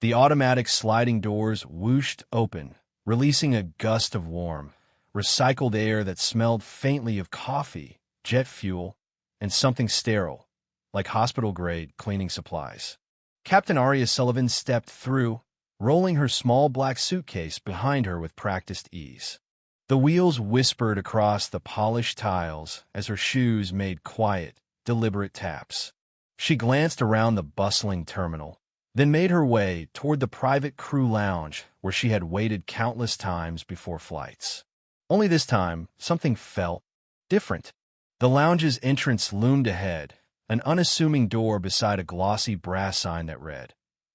The automatic sliding doors whooshed open, releasing a gust of warm, recycled air that smelled faintly of coffee, jet fuel, and something sterile, like hospital-grade cleaning supplies. Captain Arya Sullivan stepped through, rolling her small black suitcase behind her with practiced ease. The wheels whispered across the polished tiles as her shoes made quiet, deliberate taps. She glanced around the bustling terminal, then made her way toward the private crew lounge where she had waited countless times before flights. Only this time, something felt different. The lounge's entrance loomed ahead, an unassuming door beside a glossy brass sign that read,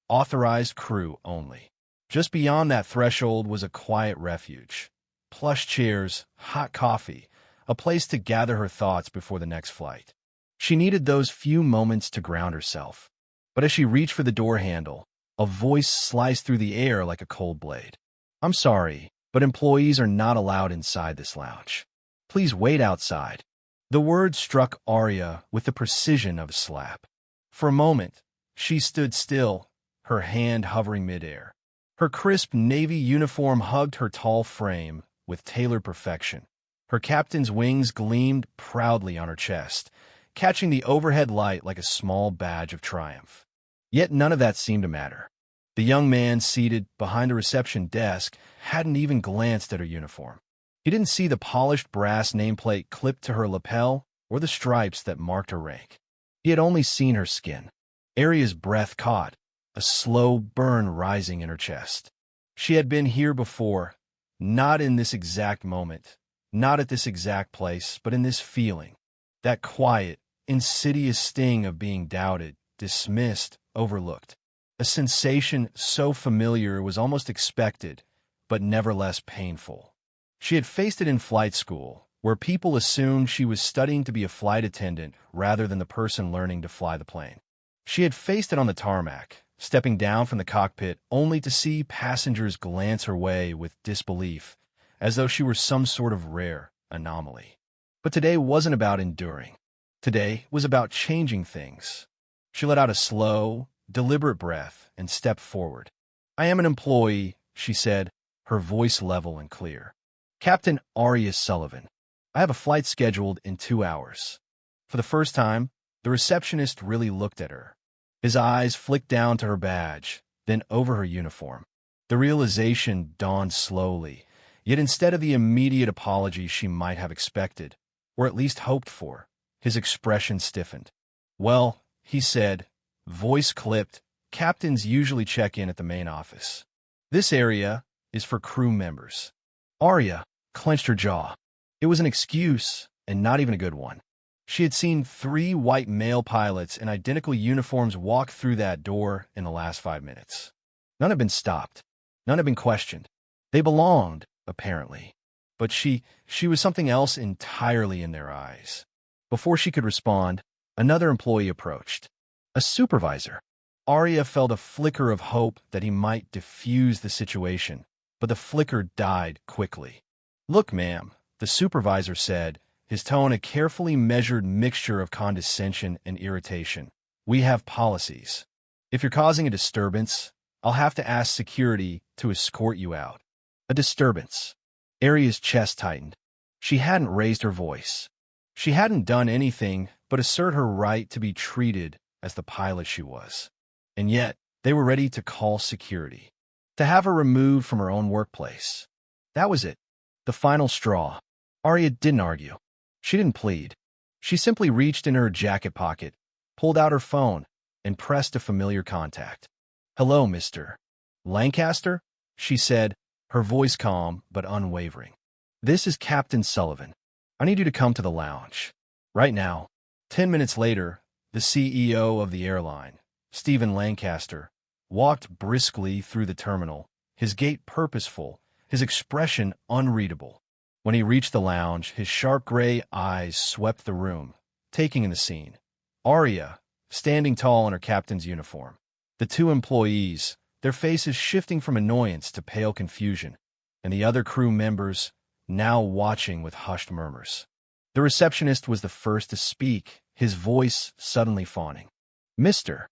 "Authorized crew only." Just beyond that threshold was a quiet refuge. Plush chairs, hot coffee, a place to gather her thoughts before the next flight. She needed those few moments to ground herself. But as she reached for the door handle, a voice sliced through the air like a cold blade. "I'm sorry, but employees are not allowed inside this lounge. Please wait outside." The word struck Arya with the precision of a slap. For a moment, she stood still, her hand hovering midair. Her crisp navy uniform hugged her tall frame with tailored perfection. Her captain's wings gleamed proudly on her chest, catching the overhead light like a small badge of triumph. Yet none of that seemed to matter. The young man seated behind the reception desk hadn't even glanced at her uniform. He didn't see the polished brass nameplate clipped to her lapel or the stripes that marked her rank. He had only seen her skin. Arya's breath caught, a slow burn rising in her chest. She had been here before, not in this exact moment, not at this exact place, but in this feeling. That quiet, insidious sting of being doubted, dismissed, overlooked. A sensation so familiar it was almost expected, but never less painful. She had faced it in flight school, where people assumed she was studying to be a flight attendant rather than the person learning to fly the plane. She had faced it on the tarmac, stepping down from the cockpit only to see passengers glance her way with disbelief, as though she were some sort of rare anomaly. But today wasn't about enduring. Today was about changing things. She let out a slow, deliberate breath and stepped forward. "I am an employee," she said, her voice level and clear. "Captain Arya Sullivan. I have a flight scheduled in 2 hours." For the first time, the receptionist really looked at her. His eyes flicked down to her badge, then over her uniform. The realization dawned slowly, yet instead of the immediate apology she might have expected, or at least hoped for, his expression stiffened. "Well," he said, voice clipped, "captains usually check in at the main office. This area is for crew members." Arya clenched her jaw. It was an excuse, and not even a good one. She had seen 3 white male pilots in identical uniforms walk through that door in the last 5 minutes. None had been stopped. None had been questioned. They belonged, apparently. But she was something else entirely in their eyes. Before she could respond, another employee approached. A supervisor. Arya felt a flicker of hope that he might diffuse the situation, but the flicker died quickly. "Look, ma'am," the supervisor said, his tone a carefully measured mixture of condescension and irritation. "We have policies. If you're causing a disturbance, I'll have to ask security to escort you out." A disturbance. Arya's chest tightened. She hadn't raised her voice. She hadn't done anything but assert her right to be treated as the pilot she was. And yet, they were ready to call security. To have her removed from her own workplace. That was it. The final straw. Arya didn't argue. She didn't plead. She simply reached in her jacket pocket, pulled out her phone, and pressed a familiar contact. "Hello, Mr. Lancaster?" she said, her voice calm but unwavering. "This is Captain Sullivan. I need you to come to the lounge. Right now." 10 minutes later, the CEO of the airline, Stephen Lancaster, walked briskly through the terminal, his gait purposeful, his expression unreadable. When he reached the lounge, his sharp gray eyes swept the room, taking in the scene. Arya, standing tall in her captain's uniform. The 2 employees, their faces shifting from annoyance to pale confusion, and the other crew members, now watching with hushed murmurs. The receptionist was the first to speak, his voice suddenly fawning. "Mr.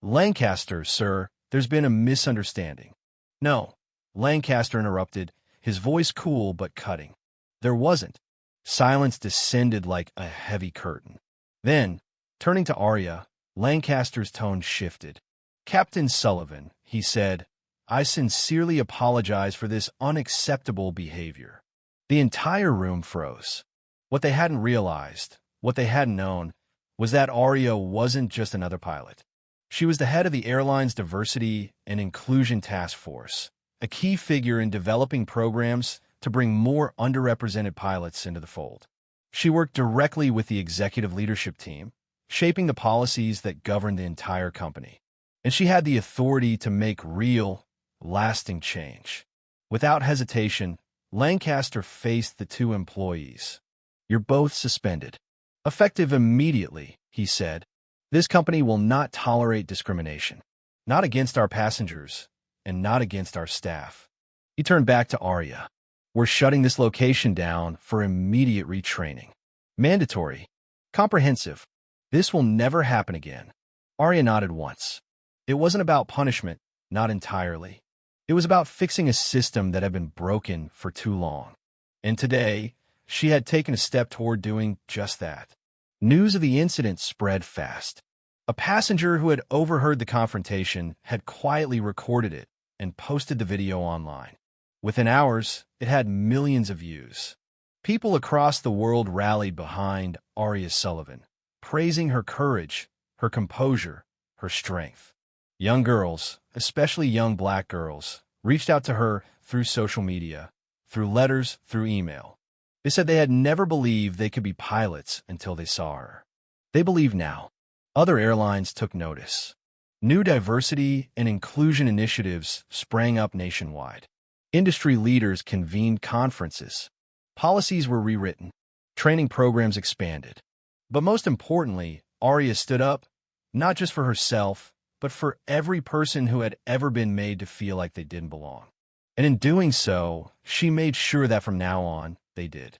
Lancaster, sir," There's been a misunderstanding. No, Lancaster interrupted, his voice cool but cutting. There wasn't. Silence descended like a heavy curtain. Then, turning to Arya, Lancaster's tone shifted. Captain Sullivan, he said, I sincerely apologize for this unacceptable behavior. The entire room froze. What they hadn't realized, what they hadn't known, was that Arya wasn't just another pilot. She was the head of the airline's Diversity and Inclusion Task Force, a key figure in developing programs to bring more underrepresented pilots into the fold. She worked directly with the executive leadership team, shaping the policies that governed the entire company. And she had the authority to make real, lasting change. Without hesitation, Lancaster faced the two employees. You're both suspended. Effective immediately, he said. This company will not tolerate discrimination. Not against our passengers, and not against our staff. He turned back to Arya. We're shutting this location down for immediate retraining. Mandatory. Comprehensive. This will never happen again. Arya nodded once. It wasn't about punishment, not entirely. It was about fixing a system that had been broken for too long. And today, she had taken a step toward doing just that. News of the incident spread fast. A passenger who had overheard the confrontation had quietly recorded it and posted the video online. Within hours, it had millions of views. People across the world rallied behind Arya Sullivan, praising her courage, her composure, her strength. Young girls, especially young black girls, reached out to her through social media, through letters, through email. They said they had never believed they could be pilots until they saw her. They believe now. Other airlines took notice. New diversity and inclusion initiatives sprang up nationwide. Industry leaders convened conferences. Policies were rewritten. Training programs expanded. But most importantly, Arya stood up, not just for herself, but for every person who had ever been made to feel like they didn't belong. And in doing so, she made sure that from now on, they did.